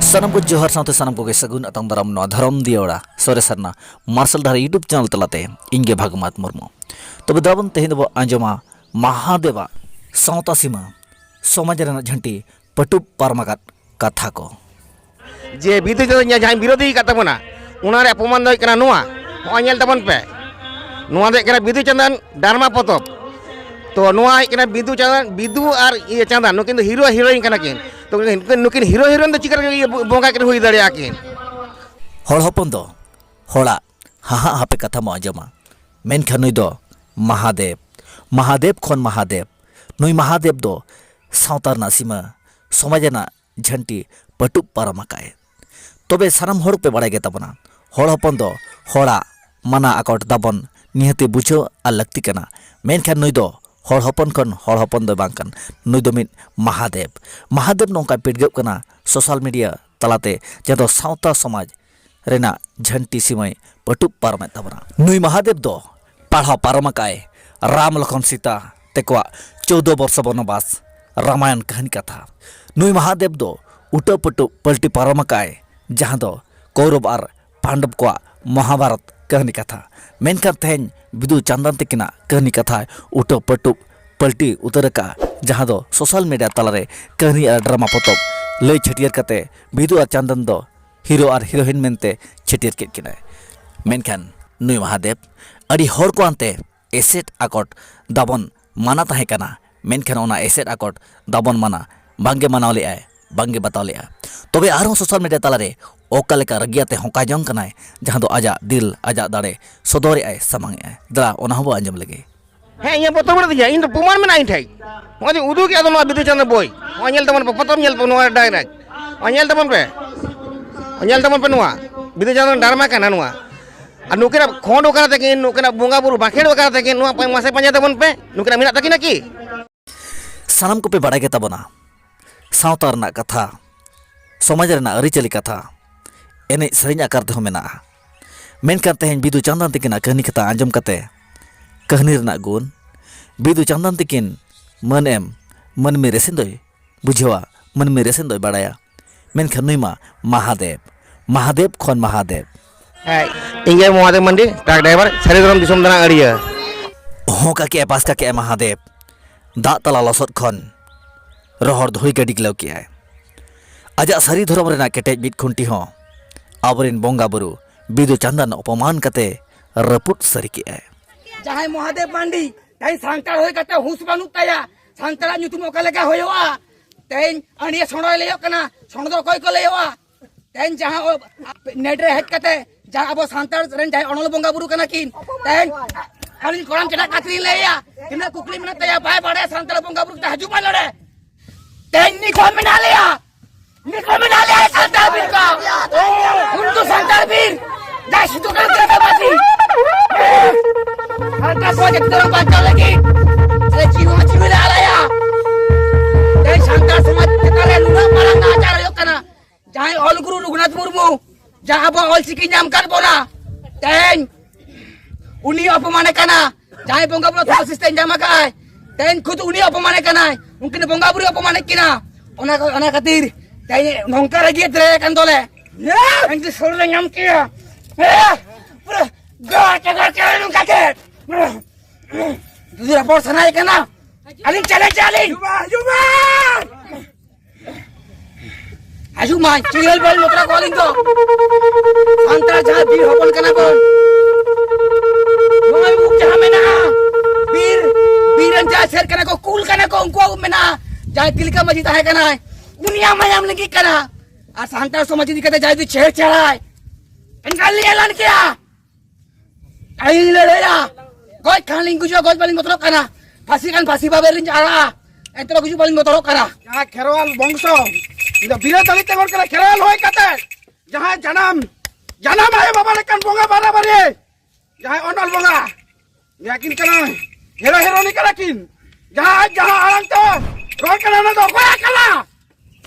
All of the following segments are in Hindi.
सानम को जोहर साथ सानम को सगुन अतंग दाराम नवा धरम दियोड़ा सोरे सरना मार्शल धारा यूट्यूब चैनल तलाते इंगे भागमात मुर्मू तब दाबन तेहिन दबो आंजमा महादेवा सावता सीमा समाज रेना झंटी पटुब पारमाकात कथा को जे बिदु जो जहां विरोधी कताबना उनारे अपमान दो कना नुआ होयेल तबन पे नुआ दे कना बिदु चंदन डारमा पतब तो नुआ कना बिदु चंदन बिदु और ये चंदन नुकिन हीरो हीरोइन कना किन तो नुकिन हीरो हीरोइन दो चिकर बोंगा के हुई दड़िया किन हर हपन दो हड़ा हाहा हापे कथा मो आंजमा मेनखान नुई दो महादेव महादेव खन महादेव नुई महादेव दो सावतार ना सीमा समाजना झंटी पटुब पारमाकाय तबे सानाम हड़ पे बड़ाय गे ताबना हड़ हपन दो हड़ा माना आकट दाबन निहते बुझो आ लगती कना मेनखान नुई दो हड़ हपन खन हड़ हपन दो बांकन नुई दो मिद महादेव महादेव नोंका पिटगब कना सोशल मीडिया तलाते जदो सावता समाज रेना झंटी सीमाय पटुब पारमाय ताबना नुई महादेव दो पढ़ा पारमाकाय राम लखन सीता तेकवा 14 वर्ष वनवास रामायण कहानी कथा नुई महादेव दो उटा पटुब पलटी पारमाकाय जहां दो कौरव और पांडव को महाभारत कहानी कथा मेनखान तेहन बिदु चंदन तकिना कहानी कथा उटा पटुब पलटी उतरका जहां दो सोशल मीडिया तलारे कहानी और ड्रामा पतब लय छटियर कते बिदु और चंदन दो हीरो और हीरोइन मेनते छटियर केट किना मेनखान नुई महादेव अड़ी हर को आनते एसेट आकट दाबन माना ताहे कना मेनखान ओना एसेट आकट दाबन माना बांगे मानाव लेआय बांगे बताव लेआ तबे आरो सोशल मीडिया तलारे ओका लेका रगियाते होका जंग कनाय जहां दो आजा दिल आजा दाड़े सदोरे आय सामांग आय दरा ओना हबो आंजम लगे हे ये पतब दिया इन प्रमाण में नाइन ठाई मोदी उदु के दो बिदु चंद्र बोय ओनेल तमन पतम नेल नो डायरेक्ट ओनेल तमन पे नुआ बिदु चंद्र डारमा कना नुआ और नुकरा खोंड ओकरा तकिन नुकरा बोंगा बुरु बाखेड़ ओकरा तकिन नुआ मासे पंजा तबन पे नुकरा मिना तकिन की सानाम को पे बड़ा गे ताबना सावता रना कथा समाज रना अरिचली कथा एने सरिन आकार ते मेना मेनखान तेहन बिदु चंदन तकिना कहानी कथा आंजम कते कहानी रना गुण बिदु चंदन तकिन मन एम मन में रेसेन दोय बुझवा मन में रेसेन दोय बड़ाया मेनखान नुई मा महादेव महादेव खन महादेव इंगे महादेव मंडी ट्रक ड्राइवर सरिधरम दिसम दना अड़िया होका के पास का के महादेव दा तला लसद खन रोहर धोई गडी गलाव के आय आजा सरी धरम रेना केटेज बिट खुंटी हो आबरिन बोंगा बुरु बिदु चंदन अपमान कते रपुट सरी के आय जहां महादेव मांडी तई सांताल होय कते हुस बानु तया सांताला नुतुम ओका लेका होयवा तई अणिया सोणो लेयो कना सोण दो कोय को लेयवा तई जहां नेट रे हेड कते जहां अब सांताल रेन जाय अनल बोंगा बुरु कना किन तई खाली कोराम केटा कातरी लेया किना कुकली मना तया बाय बड़े सांताल बोंगा बुरु ता हजू लड़े तई निको मिना लिया सांताल बीर का उनको सांताल बीर दास तो कर बाती हल्का प्रोजेक्ट करो बात लगी से जीव आलाया ते सांताल समाज केताले लुना मारंगा आचार यो कना जाय ऑल गुरु रघुनाथ मुर्मू जहां बो ऑल सिकी नाम कर बोला तेन उनी अपमाने कना जाय बोंगा बुरो सिस्टम जमा काय तेन खुद उनी अपमाने कना उनके बोंगा बुरो अपमाने किना ओना खातिर तेन नोंका रगियत रे कंदोले एंग सोर रे नाम किया पूरा गाट नुका के दूसरा पर सनाय कना अलिन चले जुमा आजू मा चिरल बल मोकरा कॉलिंग तो अंतर जा बीर होपन कना बोल मोय मुक जहां में ना बीरन जा शेर कना को कूल कना को उनको में ना जा दिल का मजीद है कना दुनिया में हम लगी कना आ सांता समाज दी कहते जाय छेड़ चढ़ाए इनका लिए ऐलान किया आई लड़ेला गोय खालिंग गुजो गोय बलिंग मतलब कना फांसी बाबेलिन जारा एतरो गुजो बलिंग मतलब कना जहां खेरवाल वंशो इदा बिरा दलित गोर कला खेरवाल होय कते जहां जन्म आए बाबा लेकन बोंगा बारा बारे जहां ओनल बोंगा याकिन कना हीरो नि कला किन जहां आरंग तो रोड कना न दो कोया कला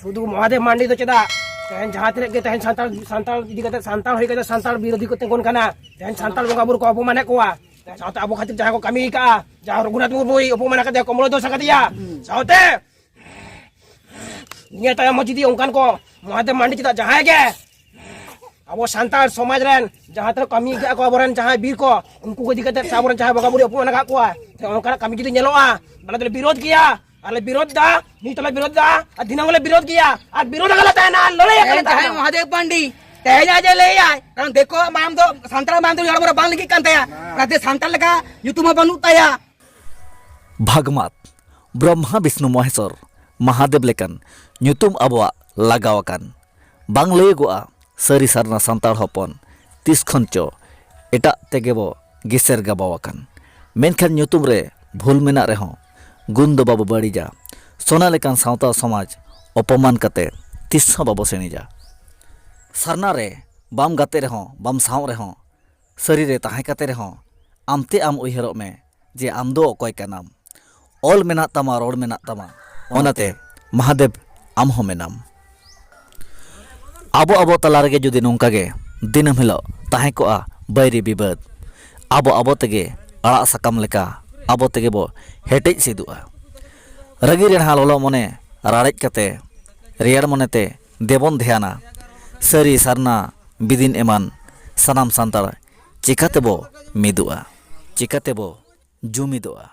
शुद्ध महादेव मांडी तो चदा तेहन जहां तरे के तेहन सांताल इदी कते सांताल होय कते सांताल विरोधी को तेगोन कना तेहन सांताल बोंगा बुर को अपमाने कोआ साउते अबो खातिर जहां को कमी का जहां रघुनाथ मुर्मू अपमाने कते कमलो दो सकतिया साउते निया तायम हो जुदी उनकान को महादेव मांडी चिता जहां के अब सांतार समाज रेन जहां तक कमी के को अबरन जहां बीर को उनको को दिक्कत साबरन जहां बगाबुरी अपु लगा को उनका कमी जुदी नेलोआ माने तो विरोध किया अले विरोध दा नी तले विरोध दा दिनंगले विरोध किया और विरोध गलत है ना लड़ाई गलत है महादेव पांडी तेजा जे ले आय कारण देखो माम दो सांतार माम दो यार बांध की कांतया प्रति सांतार लगा युतुमा बनुताया भागमात ब्रह्मा विष्णु महेश्वर महादेव लेकन nyutum abwa lagawakan bang legoa sari sarna santar hopon tis khoncho eta tegebo giser gabawakan menkhan nyutum re bhul mena reho gundo babu badija sona lekan sauta samaj opoman kate tisha babu senija sarna re bam gate reho bam saw reho sari re tahe kate reho amte am uihero me je amdo okoy kanam ol mena tama rod mena tama onate Mahadev आम हो मेनाम आबो आबो तला रेगे जुदी नोंका गे दिनम हिलो ताहे को बैरी बिबद आबो आबो तेगे अड़ा साकाम लेका आबो तेगे बो हेटेज सिदुआ रगी रेहा लोलो मने राड़ेज कते रेयर मनेते देबन ध्याना सरी सरना बिदिन एमान सनाम सांतार चिकाते बो मिदुआ चिकाते बो जुमिदुआ।